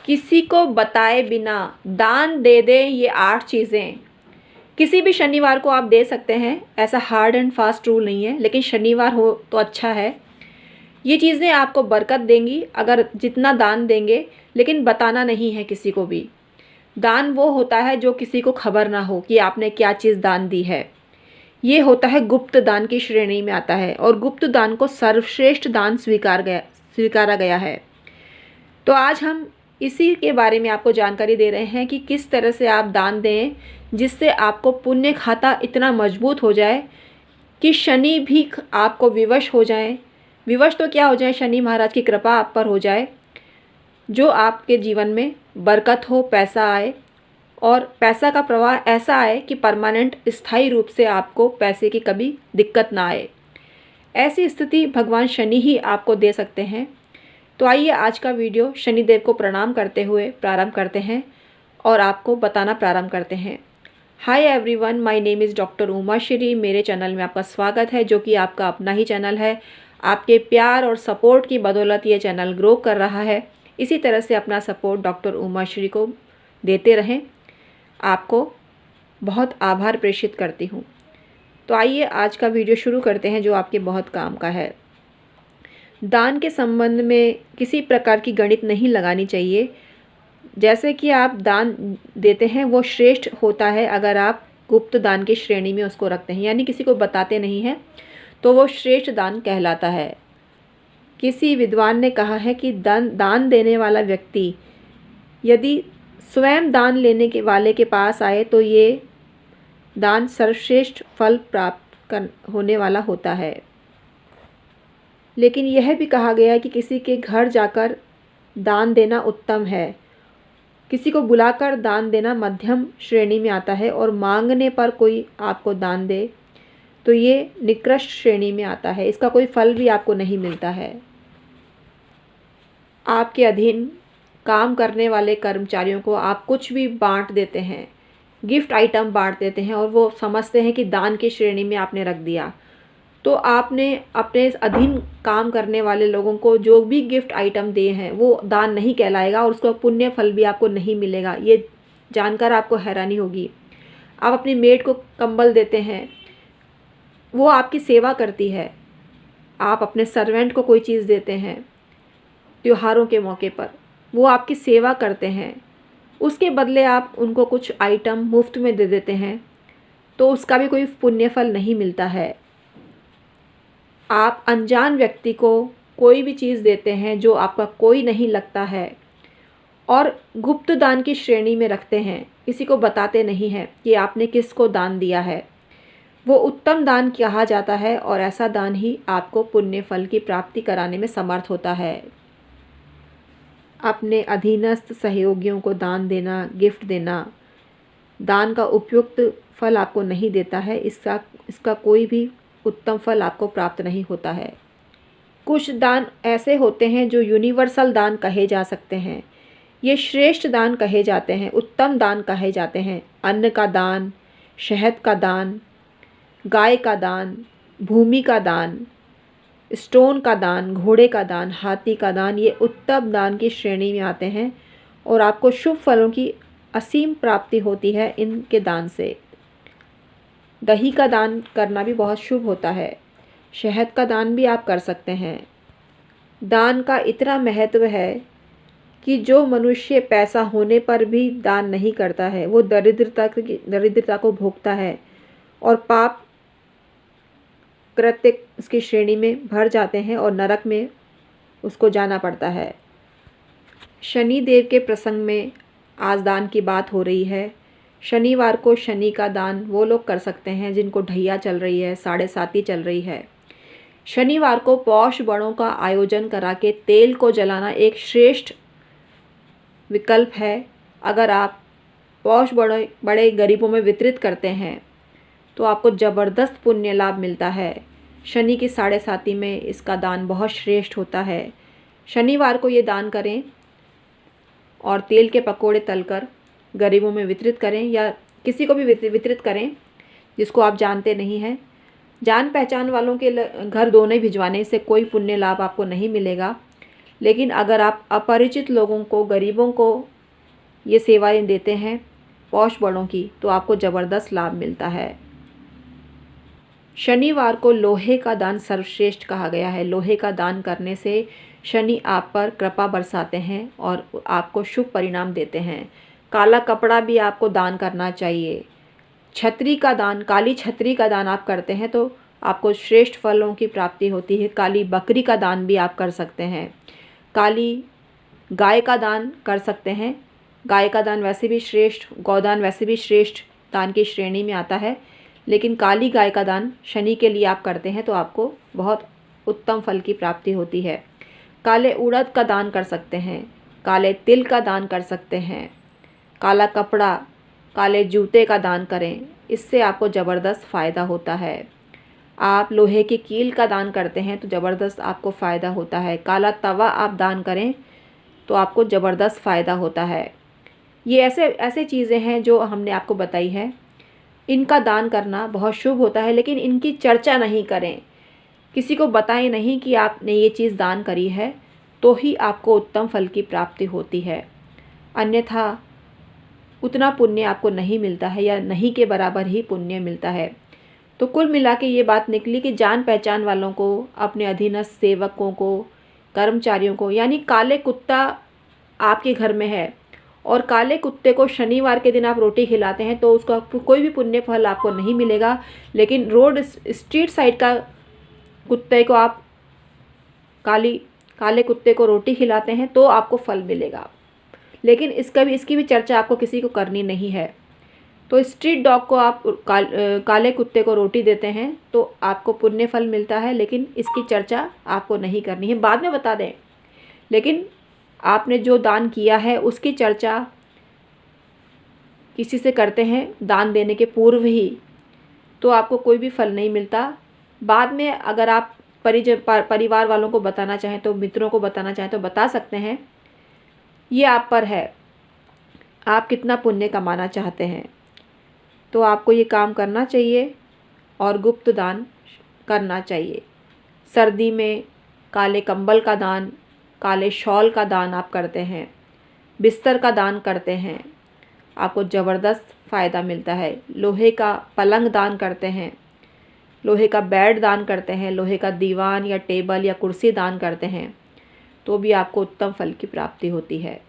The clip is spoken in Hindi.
किसी को बताए बिना दान दे दें ये 8 चीज़ें। किसी भी शनिवार को आप दे सकते हैं, ऐसा हार्ड एंड फास्ट रूल नहीं है, लेकिन शनिवार हो तो अच्छा है। ये चीज़ें आपको बरकत देंगी अगर जितना दान देंगे, लेकिन बताना नहीं है किसी को भी। दान वो होता है जो किसी को खबर ना हो कि आपने क्या चीज़ दान दी है। ये होता है गुप्त दान की श्रेणी में आता है और गुप्त दान को सर्वश्रेष्ठ दान स्वीकारा गया है। तो आज हम इसी के बारे में आपको जानकारी दे रहे हैं कि किस तरह से आप दान दें जिससे आपको पुण्य खाता इतना मजबूत हो जाए कि शनि भी आपको विवश हो जाए। विवश तो क्या हो जाए, शनि महाराज की कृपा आप पर हो जाए, जो आपके जीवन में बरकत हो, पैसा आए और पैसा का प्रवाह ऐसा आए कि परमानेंट स्थायी रूप से आपको पैसे की कभी दिक्कत ना आए। ऐसी स्थिति भगवान शनि ही आपको दे सकते हैं। तो आइए आज का वीडियो शनिदेव को प्रणाम करते हुए प्रारंभ करते हैं और आपको बताना प्रारंभ करते हैं। Hi everyone, my name is doctor Uma Shri. मेरे चैनल में आपका स्वागत है, जो कि आपका अपना ही चैनल है। आपके प्यार और सपोर्ट की बदौलत ये चैनल ग्रो कर रहा है। इसी तरह से अपना सपोर्ट डॉक्टर उमा श्री को देते रहें। आपको बहुत आभार प्रेषित करती हूँ। तो आइए आज का वीडियो शुरू करते हैं, जो आपके बहुत काम का है। दान के संबंध में किसी प्रकार की गणित नहीं लगानी चाहिए। जैसे कि आप दान देते हैं वो श्रेष्ठ होता है अगर आप गुप्त दान की श्रेणी में उसको रखते हैं, यानी किसी को बताते नहीं हैं, तो वो श्रेष्ठ दान कहलाता है। किसी विद्वान ने कहा है कि दान देने वाला व्यक्ति यदि स्वयं दान लेने के वाले के पास आए तो ये दान सर्वश्रेष्ठ फल प्राप्त होने वाला होता है। लेकिन यह भी कहा गया है कि किसी के घर जाकर दान देना उत्तम है। किसी को बुलाकर दान देना मध्यम श्रेणी में आता है और मांगने पर कोई आपको दान दे तो ये निकृष्ट श्रेणी में आता है। इसका कोई फल भी आपको नहीं मिलता है। आपके अधीन काम करने वाले कर्मचारियों को आप कुछ भी बांट देते हैं, गिफ्ट आइटम बांट देते हैं और वो समझते हैं कि दान की श्रेणी में आपने रख दिया, तो आपने अपने अधीन काम करने वाले लोगों को जो भी गिफ्ट आइटम दिए हैं वो दान नहीं कहलाएगा और उसका पुण्य फल भी आपको नहीं मिलेगा। ये जानकर आपको हैरानी होगी। आप अपनी मेड को कंबल देते हैं, वो आपकी सेवा करती है। आप अपने सर्वेंट को कोई चीज़ देते हैं त्योहारों के मौके पर, वो आपकी सेवा करते हैं, उसके बदले आप उनको कुछ आइटम मुफ्त में दे देते हैं, तो उसका भी कोई पुण्य फल नहीं मिलता है। आप अनजान व्यक्ति को कोई भी चीज़ देते हैं जो आपका कोई नहीं लगता है और गुप्त दान की श्रेणी में रखते हैं, किसी को बताते नहीं हैं कि आपने किसको दान दिया है, वो उत्तम दान कहा जाता है और ऐसा दान ही आपको पुण्य फल की प्राप्ति कराने में समर्थ होता है। अपने अधीनस्थ सहयोगियों को दान देना, गिफ्ट देना, दान का उपयुक्त फल आपको नहीं देता है। इसका कोई भी उत्तम फल आपको प्राप्त नहीं होता है। कुछ दान ऐसे होते हैं जो यूनिवर्सल दान कहे जा सकते हैं। ये श्रेष्ठ दान कहे जाते हैं, उत्तम दान कहे जाते हैं। अन्न का दान, शहद का दान, गाय का दान, भूमि का दान, स्टोन का दान, घोड़े का दान, हाथी का दान, ये उत्तम दान की श्रेणी में आते हैं और आपको शुभ फलों की असीम प्राप्ति होती है इनके दान से। दही का दान करना भी बहुत शुभ होता है। शहद का दान भी आप कर सकते हैं। दान का इतना महत्व है कि जो मनुष्य पैसा होने पर भी दान नहीं करता है वो दरिद्रता को भोगता है और पाप कृत्य उसकी श्रेणी में भर जाते हैं और नरक में उसको जाना पड़ता है। शनि देव के प्रसंग में आज दान की बात हो रही है। शनिवार को शनि का दान वो लोग कर सकते हैं जिनको ढैया चल रही है, साढ़े साती चल रही है। शनिवार को पौष बड़ों का आयोजन करा के तेल को जलाना एक श्रेष्ठ विकल्प है। अगर आप पौष बड़े गरीबों में वितरित करते हैं तो आपको ज़बरदस्त पुण्य लाभ मिलता है। शनि की साढ़े साती में इसका दान बहुत श्रेष्ठ होता है। शनिवार को ये दान करें और तेल के पकोड़े तलकर गरीबों में वितरित करें या किसी को भी वितरित करें जिसको आप जानते नहीं हैं। जान पहचान वालों के घर दोनों ही भिजवाने से कोई पुण्य लाभ आपको नहीं मिलेगा, लेकिन अगर आप अपरिचित लोगों को, गरीबों को ये सेवाएं देते हैं पौष बड़ों की, तो आपको ज़बरदस्त लाभ मिलता है। शनिवार को लोहे का दान सर्वश्रेष्ठ कहा गया है। लोहे का दान करने से शनि आप पर कृपा बरसाते हैं और आपको शुभ परिणाम देते हैं। काला कपड़ा भी आपको दान करना चाहिए। छतरी का दान, काली छतरी का दान आप करते हैं तो आपको श्रेष्ठ फलों की प्राप्ति होती है। काली बकरी का दान भी आप कर सकते हैं। काली गाय का दान कर सकते हैं। गाय का दान वैसे भी श्रेष्ठ, गौदान वैसे भी श्रेष्ठ दान की श्रेणी में आता है, लेकिन काली गाय का दान शनि के लिए आप करते हैं तो आपको बहुत उत्तम फल की प्राप्ति होती है। काले उड़द का दान कर सकते हैं। काले तिल का दान कर सकते हैं। काला कपड़ा, काले जूते का दान करें, इससे आपको ज़बरदस्त फ़ायदा होता है। आप लोहे की कील का दान करते हैं तो ज़बरदस्त आपको फ़ायदा होता है। काला तवा आप दान करें तो आपको ज़बरदस्त फ़ायदा होता है। ये ऐसे चीज़ें हैं जो हमने आपको बताई है। इनका दान करना बहुत शुभ होता है, लेकिन इनकी चर्चा नहीं करें। किसी को बताएं नहीं कि आपने ये चीज़ दान करी है, तो ही आपको उत्तम फल की प्राप्ति होती है। अन्यथा उतना पुण्य आपको नहीं मिलता है या नहीं के बराबर ही पुण्य मिलता है। तो कुल मिला के ये बात निकली कि जान पहचान वालों को, अपने अधीनस्थ सेवकों को, कर्मचारियों को, यानी काले कुत्ता आपके घर में है और काले कुत्ते को शनिवार के दिन आप रोटी खिलाते हैं तो उसका कोई भी पुण्य फल आपको नहीं मिलेगा। लेकिन रोड स्ट्रीट साइड का कुत्ते को आप काले कुत्ते को रोटी खिलाते हैं तो आपको फल मिलेगा। लेकिन इसकी भी चर्चा आपको किसी को करनी नहीं है। तो स्ट्रीट डॉग को आप काले कुत्ते को रोटी देते हैं तो आपको पुण्य फल मिलता है, लेकिन इसकी चर्चा आपको नहीं करनी है। बाद में बता दें, लेकिन आपने जो दान किया है उसकी चर्चा किसी से करते हैं दान देने के पूर्व ही, तो आपको कोई भी फल नहीं मिलता। बाद में अगर आप परिवार वालों को बताना चाहें, तो मित्रों को बताना चाहें तो बता सकते हैं। ये आप पर है, आप कितना पुण्य कमाना चाहते हैं। तो आपको ये काम करना चाहिए और गुप्त दान करना चाहिए। सर्दी में काले कंबल का दान, काले शॉल का दान आप करते हैं, बिस्तर का दान करते हैं, आपको ज़बरदस्त फ़ायदा मिलता है। लोहे का पलंग दान करते हैं, लोहे का बेड दान करते हैं, लोहे का दीवान या टेबल या कुर्सी दान करते हैं, तो भी आपको उत्तम फल की प्राप्ति होती है।